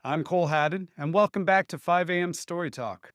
I'm Cole Haddon, and welcome back to 5 a.m. Story Talk.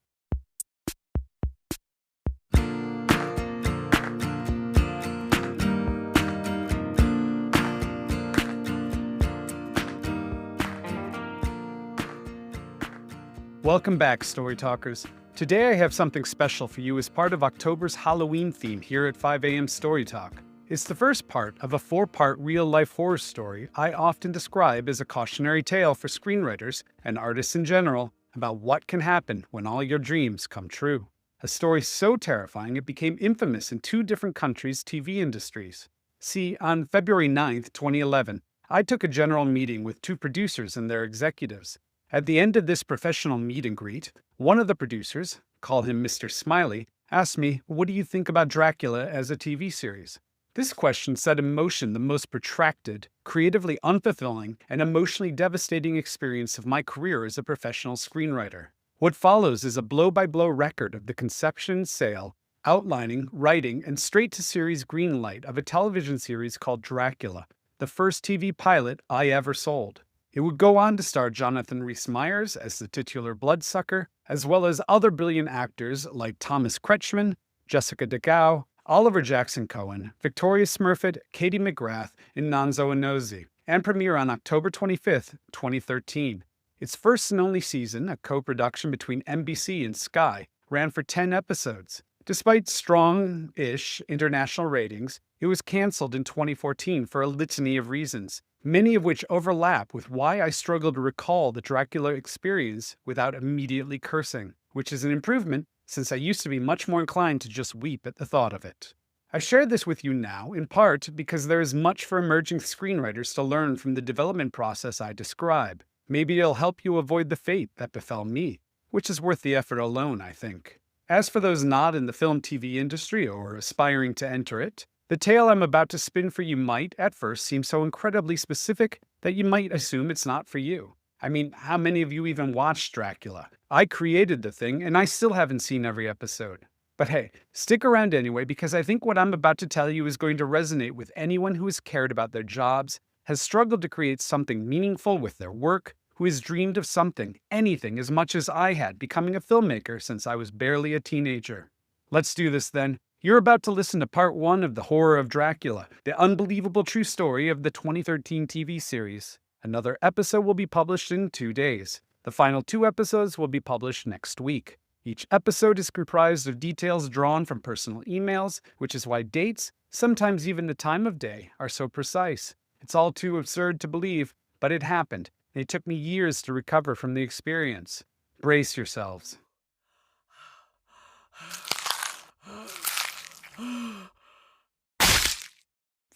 Welcome back, Story Talkers. Today I have something special for you as part of October's Halloween theme here at 5 a.m. Story Talk. It's the first part of a 4-part real-life horror story I often describe as a cautionary tale for screenwriters and artists in general about what can happen when all your dreams come true. A story so terrifying it became infamous in 2 different countries' TV industries. See, on February 9th, 2011, I took a general meeting with 2 producers and their executives. At the end of this professional meet and greet, one of the producers, call him Mr. Smiley, asked me, "What do you think about Dracula as a TV series?" This question set in motion the most protracted, creatively unfulfilling, and emotionally devastating experience of my career as a professional screenwriter. What follows is a blow-by-blow record of the conception, sale, outlining, writing, and straight-to-series greenlight of a television series called Dracula, the first TV pilot I ever sold. It would go on to star Jonathan Rhys Meyers as the titular bloodsucker, as well as other brilliant actors like Thomas Kretschmann, Jessica DeGao, Oliver Jackson Cohen, Victoria Smurfit, Katie McGrath, and Nonzo Inozi, and premiere on October 25th, 2013. Its first and only season, a co-production between NBC and Sky, ran for 10 episodes. Despite strong-ish international ratings, it was canceled in 2014 for a litany of reasons, many of which overlap with why I struggle to recall the Dracula experience without immediately cursing, which is an improvement since I used to be much more inclined to just weep at the thought of it. I share this with you now, in part because there is much for emerging screenwriters to learn from the development process I describe. Maybe it'll help you avoid the fate that befell me, which is worth the effort alone, I think. As for those not in the film/TV industry or aspiring to enter it, the tale I'm about to spin for you might, at first, seem so incredibly specific that you might assume it's not for you. I mean, how many of you even watched Dracula? I created the thing, and I still haven't seen every episode. But hey, stick around anyway, because I think what I'm about to tell you is going to resonate with anyone who has cared about their jobs, has struggled to create something meaningful with their work, who has dreamed of something, anything, as much as I had, becoming a filmmaker since I was barely a teenager. Let's do this then. You're about to listen to part 1 of The Horror of Dracula, the unbelievable true story of the 2013 TV series. Another episode will be published in 2 days. The final 2 episodes will be published next week. Each episode is comprised of details drawn from personal emails, which is why dates, sometimes even the time of day, are so precise. It's all too absurd to believe, but it happened. It took me years to recover from the experience. Brace yourselves.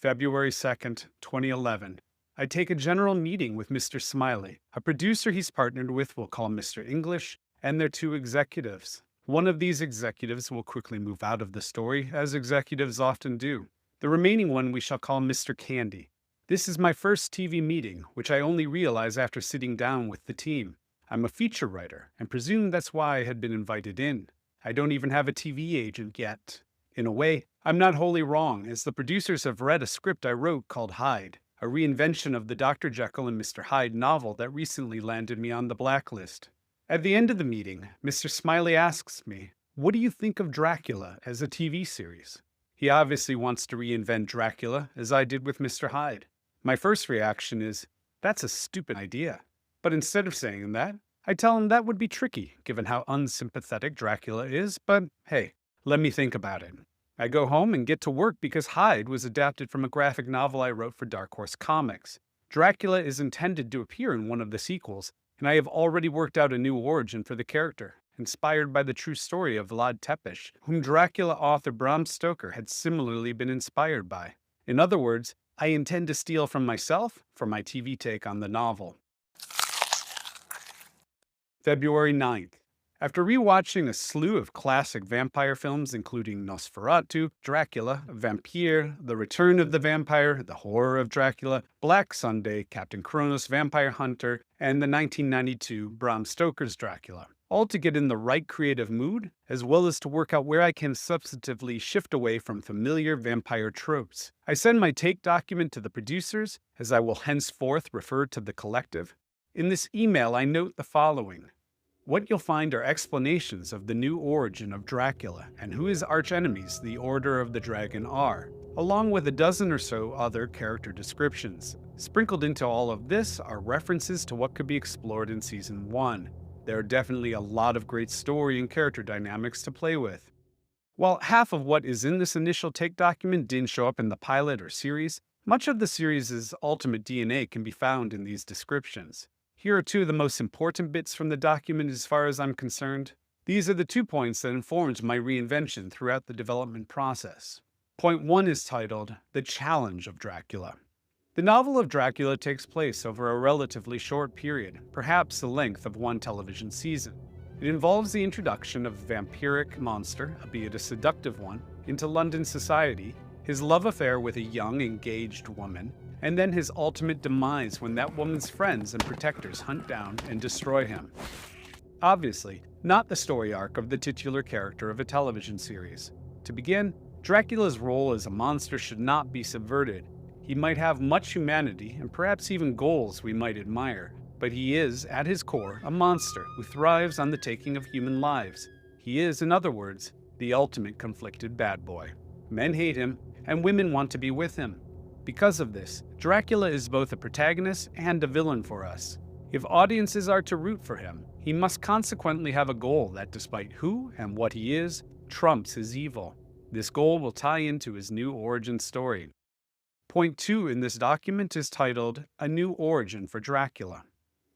February 2nd, 2011. I take a general meeting with Mr. Smiley, a producer he's partnered with we'll call Mr. English, and their 2 executives. One of these executives will quickly move out of the story, as executives often do. The remaining one we shall call Mr. Candy. This is my first TV meeting, which I only realize after sitting down with the team. I'm a feature writer, and presume that's why I had been invited in. I don't even have a TV agent yet. In a way, I'm not wholly wrong, as the producers have read a script I wrote called Hyde, a reinvention of the Dr. Jekyll and Mr. Hyde novel that recently landed me on the blacklist. At the end of the meeting, Mr. Smiley asks me, "What do you think of Dracula as a TV series?" He obviously wants to reinvent Dracula, as I did with Mr. Hyde. My first reaction is, that's a stupid idea. But instead of saying that, I tell him that would be tricky, given how unsympathetic Dracula is, but hey, let me think about it. I go home and get to work because Hyde was adapted from a graphic novel I wrote for Dark Horse Comics. Dracula is intended to appear in one of the sequels, and I have already worked out a new origin for the character, inspired by the true story of Vlad Tepes, whom Dracula author Bram Stoker had similarly been inspired by. In other words, I intend to steal from myself for my TV take on the novel. February 9th. After rewatching a slew of classic vampire films including Nosferatu, Dracula, Vampire, The Return of the Vampire, The Horror of Dracula, Black Sunday, Captain Kronos, Vampire Hunter, and the 1992 Bram Stoker's Dracula, all to get in the right creative mood, as well as to work out where I can substantively shift away from familiar vampire tropes. I send my take document to the producers, as I will henceforth refer to the collective. In this email, I note the following. What you'll find are explanations of the new origin of Dracula and who his archenemies, the Order of the Dragon, are, along with a dozen or so other character descriptions. Sprinkled into all of this are references to what could be explored in Season 1. There are definitely a lot of great story and character dynamics to play with. While half of what is in this initial take document didn't show up in the pilot or series, much of the series' ultimate DNA can be found in these descriptions. Here are two of the most important bits from the document as far as I'm concerned. These are the 2 points that informed my reinvention throughout the development process. Point 1 is titled, The Challenge of Dracula. The novel of Dracula takes place over a relatively short period, perhaps the length of one television season. It involves the introduction of a vampiric monster, albeit a seductive one, into London society, his love affair with a young, engaged woman, and then his ultimate demise when that woman's friends and protectors hunt down and destroy him. Obviously, not the story arc of the titular character of a television series. To begin, Dracula's role as a monster should not be subverted. He might have much humanity and perhaps even goals we might admire, but he is, at his core, a monster who thrives on the taking of human lives. He is, in other words, the ultimate conflicted bad boy. Men hate him, and women want to be with him. Because of this, Dracula is both a protagonist and a villain for us. If audiences are to root for him, he must consequently have a goal that, despite who and what he is, trumps his evil. This goal will tie into his new origin story. Point 2 in this document is titled, A New Origin for Dracula.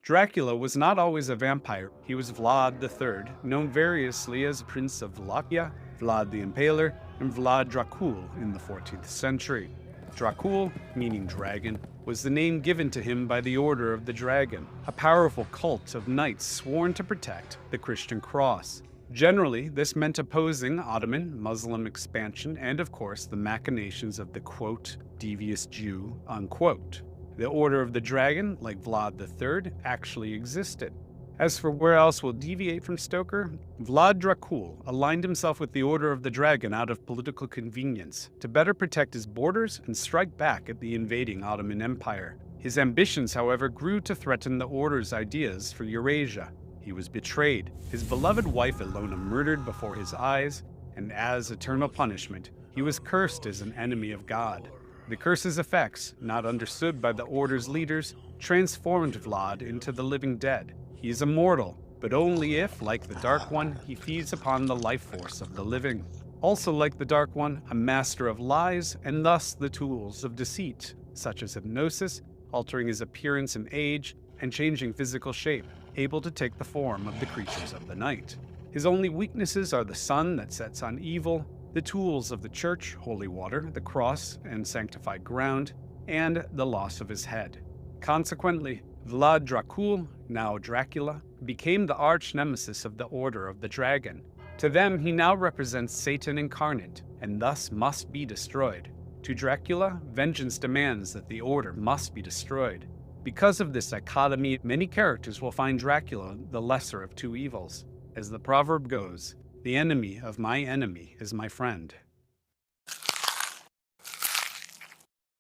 Dracula was not always a vampire. He was Vlad III, known variously as Prince of Wallachia, Vlad the Impaler, and Vlad Dracul in the 14th century. Dracul, meaning dragon, was the name given to him by the Order of the Dragon, a powerful cult of knights sworn to protect the Christian cross. Generally, this meant opposing Ottoman, Muslim expansion, and of course the machinations of the, quote, devious Jew, unquote. The Order of the Dragon, like Vlad III, actually existed. As for where else we'll deviate from Stoker, Vlad Dracul aligned himself with the Order of the Dragon out of political convenience, to better protect his borders and strike back at the invading Ottoman Empire. His ambitions, however, grew to threaten the Order's ideas for Eurasia. He was betrayed, his beloved wife Ilona murdered before his eyes, and as eternal punishment, he was cursed as an enemy of God. The curse's effects, not understood by the Order's leaders, transformed Vlad into the living dead. He is immortal, but only if, like the Dark One, he feeds upon the life force of the living. Also like the Dark One, a master of lies, and thus the tools of deceit, such as hypnosis, altering his appearance and age, and changing physical shape, able to take the form of the creatures of the night. His only weaknesses are the sun that sets on evil, the tools of the church, holy water, the cross, and sanctified ground, and the loss of his head. Consequently, Vlad Dracul, now Dracula, became the arch-nemesis of the Order of the Dragon. To them, he now represents Satan incarnate, and thus must be destroyed. To Dracula, vengeance demands that the Order must be destroyed. Because of this dichotomy, many characters will find Dracula the lesser of two evils. As the proverb goes, the enemy of my enemy is my friend.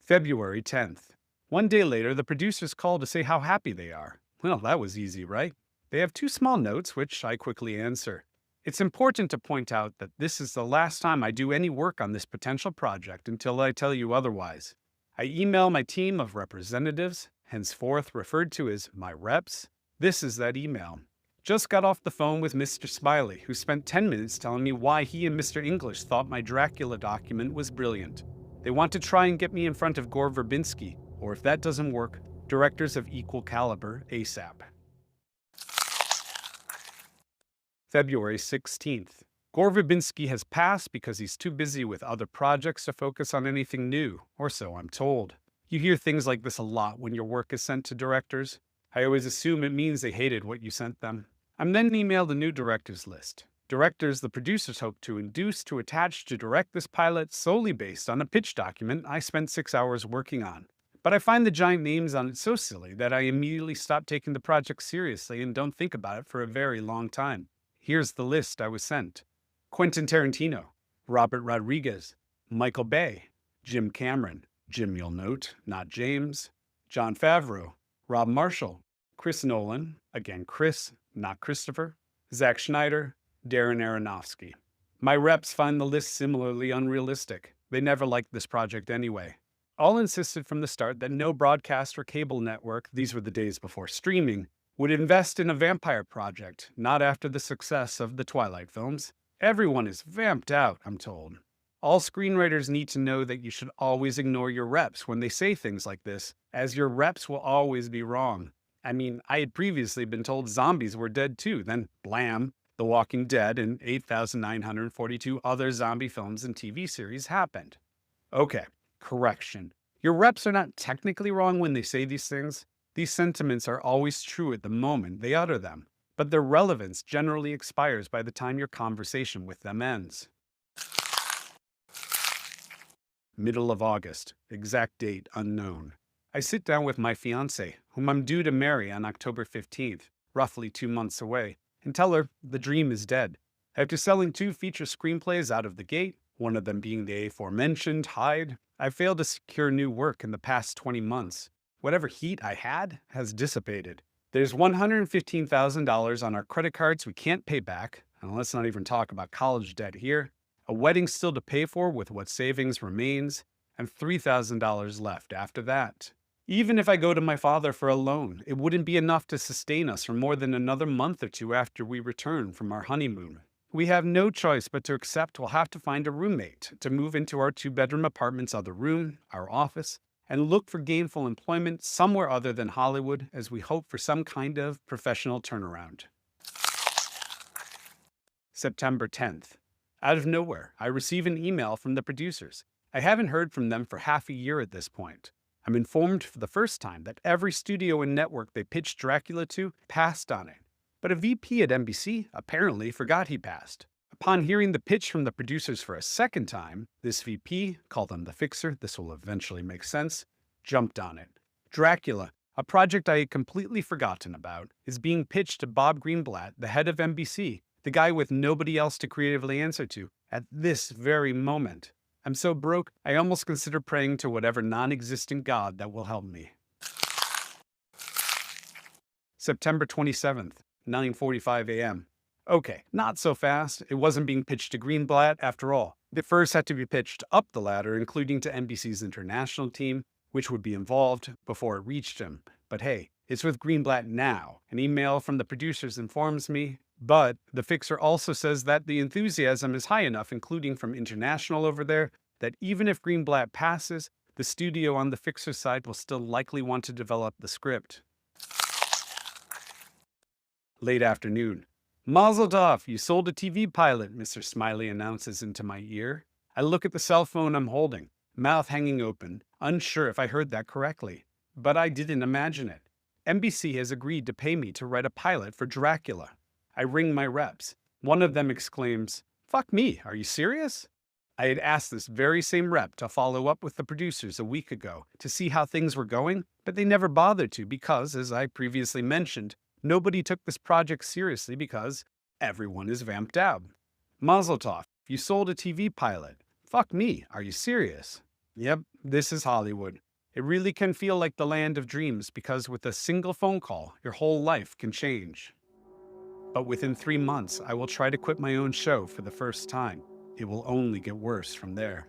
February 10th. One day later, the producers call to say how happy they are. Well, that was easy, right? They have two small notes, which I quickly answer. It's important to point out that this is the last time I do any work on this potential project until I tell you otherwise. I email my team of representatives, henceforth referred to as my reps. This is that email. Just got off the phone with Mr. Smiley, who spent 10 minutes telling me why he and Mr. English thought my Dracula document was brilliant. They want to try and get me in front of Gore Verbinski, or if that doesn't work, directors of equal caliber ASAP. February 16th. Gore Verbinski has passed because he's too busy with other projects to focus on anything new, or so I'm told. You hear things like this a lot when your work is sent to directors. I always assume it means they hated what you sent them. I'm then emailed a new directors list. Directors the producers hope to induce to attach to direct this pilot solely based on a pitch document I spent 6 hours working on. But I find the giant names on it so silly that I immediately stop taking the project seriously and don't think about it for a very long time. Here's the list I was sent. Quentin Tarantino, Robert Rodriguez, Michael Bay, Jim Cameron, Jim you'll note, not James, Jon Favreau, Rob Marshall, Chris Nolan, again Chris, not Christopher, Zack Snyder, Darren Aronofsky. My reps find the list similarly unrealistic. They never liked this project anyway. All insisted from the start that no broadcast or cable network, these were the days before streaming, would invest in a vampire project, not after the success of the Twilight films. Everyone is vamped out, I'm told. All screenwriters need to know that you should always ignore your reps when they say things like this, as your reps will always be wrong. I mean, I had previously been told zombies were dead too, then blam, The Walking Dead and 8,942 other zombie films and TV series happened. Okay, correction. Your reps are not technically wrong when they say these things. These sentiments are always true at the moment they utter them, but their relevance generally expires by the time your conversation with them ends. Middle of August, exact date unknown. I sit down with my fiancée, whom I'm due to marry on October 15th, roughly 2 months away, and tell her the dream is dead. After selling 2 feature screenplays out of the gate, one of them being the aforementioned Hyde, I've failed to secure new work in the past 20 months. Whatever heat I had has dissipated. There's $115,000 on our credit cards we can't pay back, and let's not even talk about college debt here, a wedding still to pay for with what savings remains, and $3,000 left after that. Even if I go to my father for a loan, it wouldn't be enough to sustain us for more than another month or 2 after we return from our honeymoon. We have no choice but to accept we'll have to find a roommate to move into our 2-bedroom apartment's other room, our office, and look for gainful employment somewhere other than Hollywood as we hope for some kind of professional turnaround. September 10th. Out of nowhere, I receive an email from the producers. I haven't heard from them for half a year at this point. I'm informed for the first time that every studio and network they pitched Dracula to passed on it. But a VP at NBC apparently forgot he passed. Upon hearing the pitch from the producers for a second time, this VP, call them the fixer, this will eventually make sense, jumped on it. Dracula, a project I had completely forgotten about, is being pitched to Bob Greenblatt, the head of NBC, the guy with nobody else to creatively answer to, at this very moment. I'm so broke, I almost consider praying to whatever non-existent god that will help me. September 27th, 9:45 a.m. Okay, not so fast. It wasn't being pitched to Greenblatt after all. It first had to be pitched up the ladder, including to NBC's international team, which would be involved before it reached him. But hey, it's with Greenblatt now. An email from the producers informs me, but the fixer also says that the enthusiasm is high enough, including from international over there, that even if Greenblatt passes, the studio on the fixer side will still likely want to develop the script. Late afternoon. Mazel tov, you sold a TV pilot, Mr. Smiley announces into my ear. I look at the cell phone I'm holding, mouth hanging open, unsure if I heard that correctly. But I didn't imagine it. NBC has agreed to pay me to write a pilot for Dracula. I ring my reps. One of them exclaims, "Fuck me, are you serious?" I had asked this very same rep to follow up with the producers a week ago to see how things were going, but they never bothered to because, as I previously mentioned, nobody took this project seriously because everyone is vamped out. Mazel tov, you sold a TV pilot. Fuck me, are you serious? Yep, this is Hollywood. It really can feel like the land of dreams because with a single phone call, your whole life can change. But within 3 months, I will try to quit my own show for the first time. It will only get worse from there.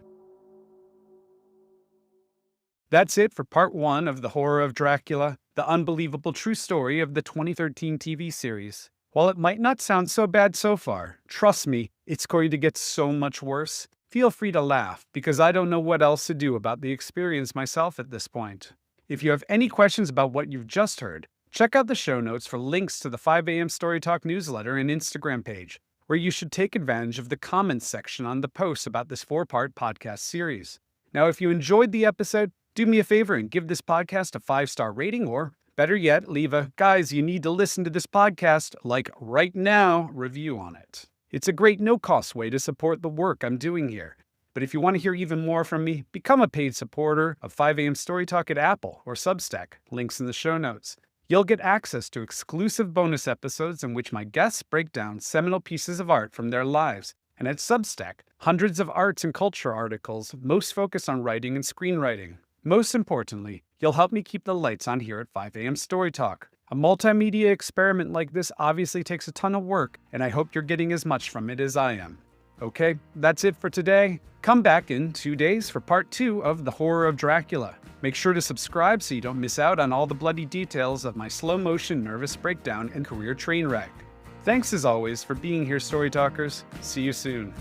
That's it for part 1 of The Horror of Dracula, the unbelievable true story of the 2013 TV series. While it might not sound so bad so far, trust me, it's going to get so much worse. Feel free to laugh, because I don't know what else to do about the experience myself at this point. If you have any questions about what you've just heard, check out the show notes for links to the 5 a.m. Story Talk newsletter and Instagram page, where you should take advantage of the comments section on the posts about this 4-part podcast series. Now, if you enjoyed the episode, do me a favor and give this podcast a 5-star rating, or better yet, leave a "guys, you need to listen to this podcast, like right now" review on it. It's a great no-cost way to support the work I'm doing here. But if you want to hear even more from me, become a paid supporter of 5 a.m. Story Talk at Apple or Substack, links in the show notes. You'll get access to exclusive bonus episodes in which my guests break down seminal pieces of art from their lives, and at Substack, hundreds of arts and culture articles, most focused on writing and screenwriting. Most importantly, you'll help me keep the lights on here at 5 a.m. Story Talk. A multimedia experiment like this obviously takes a ton of work, and I hope you're getting as much from it as I am. Okay, that's it for today. Come back in 2 days for part 2 of The Horror of Dracula. Make sure to subscribe so you don't miss out on all the bloody details of my slow-motion nervous breakdown and career train wreck. Thanks as always for being here, Story Talkers. See you soon.